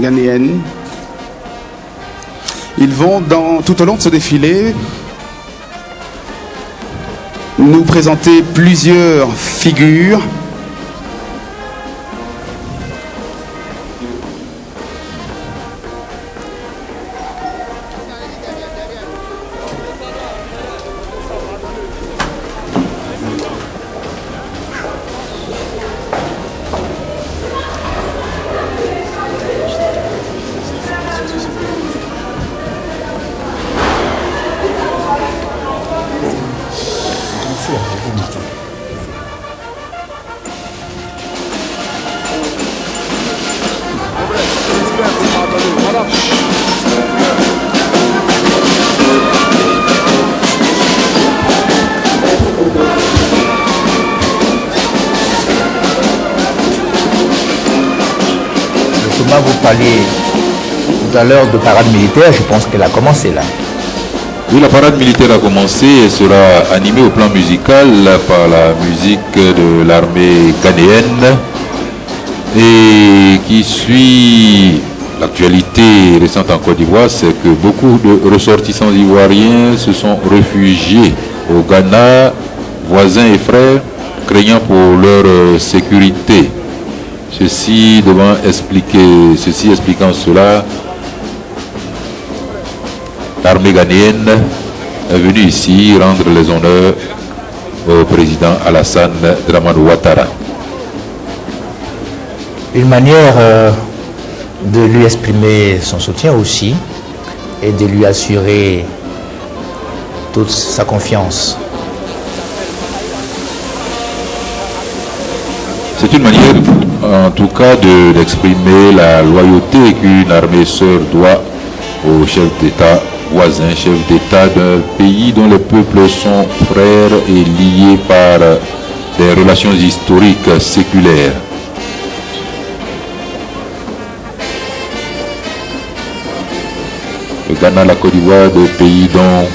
ghanéenne. Ils vont, tout au long de ce défilé, nous présenter plusieurs figures Vous parliez tout à l'heure de parade militaire, je pense qu'elle a commencé là. Oui, la parade militaire a commencé et sera animée au plan musical par la musique de l'armée ghanéenne et qui suit l'actualité récente en Côte d'Ivoire, c'est que beaucoup de ressortissants ivoiriens se sont réfugiés au Ghana, voisins et frères, craignant pour leur sécurité. Ceci expliquant cela, l'armée ghanéenne est venue ici rendre les honneurs au président Alassane Dramane Ouattara. Une manière de lui exprimer son soutien aussi et de lui assurer toute sa confiance. C'est une manière, en tout cas, d'exprimer la loyauté qu'une armée sœur doit au chef d'État voisin, chef d'État d'un pays dont les peuples sont frères et liés par des relations historiques séculaires. Le Ghana, la Côte d'Ivoire, deux pays dont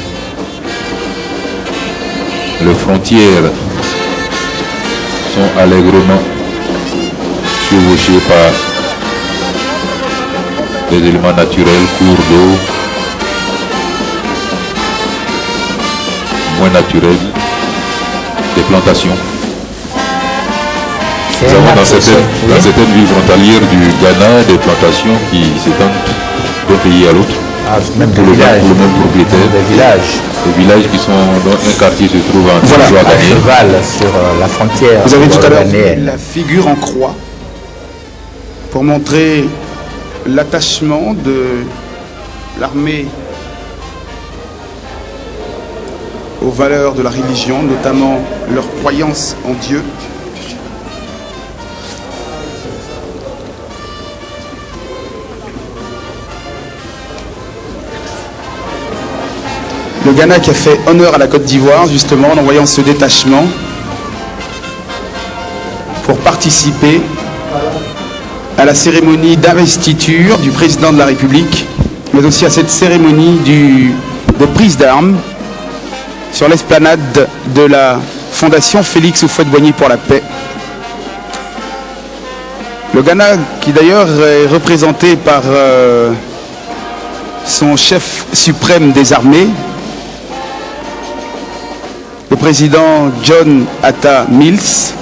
les frontières sont allègrement chevauchées par des éléments naturels, cours d'eau, moins naturels, des plantations. Nous avons dans certaines villes frontalières du Ghana des plantations qui s'étendent d'un pays à l'autre. Même pour le même propriétaire. Des villages qui sont dans un quartier se trouve en territoire ghanéen. Cheval sur la frontière. Vous avez tout à l'heure la figure en croix pour montrer l'attachement de l'armée aux valeurs de la religion, notamment leur croyance en Dieu. Le Ghana qui a fait honneur à la Côte d'Ivoire, justement, en envoyant ce détachement pour participer à la cérémonie d'investiture du président de la République, mais aussi à cette cérémonie de prise d'armes sur l'esplanade de la Fondation Félix Houphouët-Boigny pour la paix. Le Ghana qui d'ailleurs est représenté par son chef suprême des armées, le président John Atta Mills.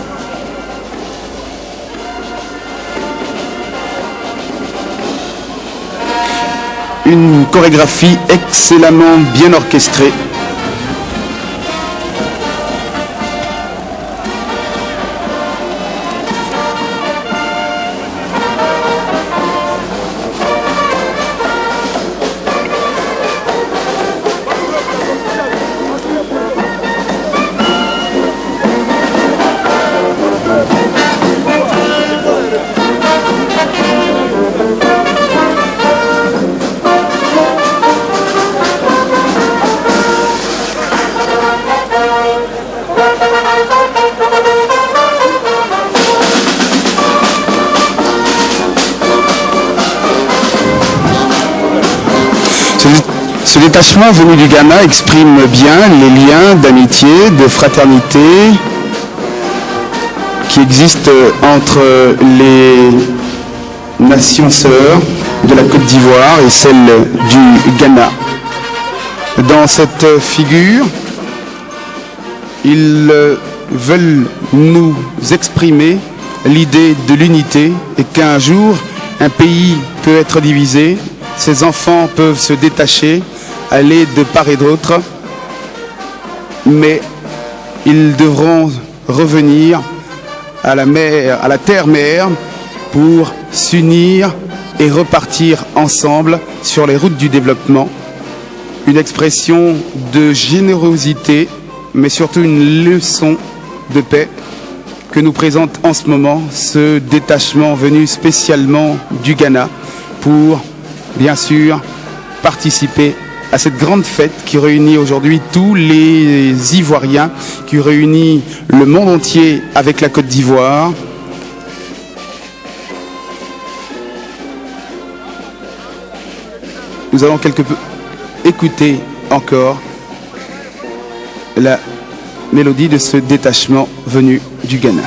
Une chorégraphie excellemment bien orchestrée. Ce détachement venu du Ghana exprime bien les liens d'amitié, de fraternité qui existent entre nations sœurs de la Côte d'Ivoire et celle du Ghana. Dans cette figure, ils veulent nous exprimer l'idée de l'unité et qu'un jour, un pays peut être divisé, ses enfants peuvent se détacher, aller de part et d'autre, mais ils devront revenir à la terre-mère pour s'unir et repartir ensemble sur les routes du développement. Une expression de générosité, mais surtout une leçon de paix que nous présente en ce moment ce détachement venu spécialement du Ghana pour, bien sûr, participer à cette grande fête qui réunit aujourd'hui tous les Ivoiriens, qui réunit le monde entier avec la Côte d'Ivoire. Nous allons quelque peu écouter encore la mélodie de ce détachement venu du Ghana.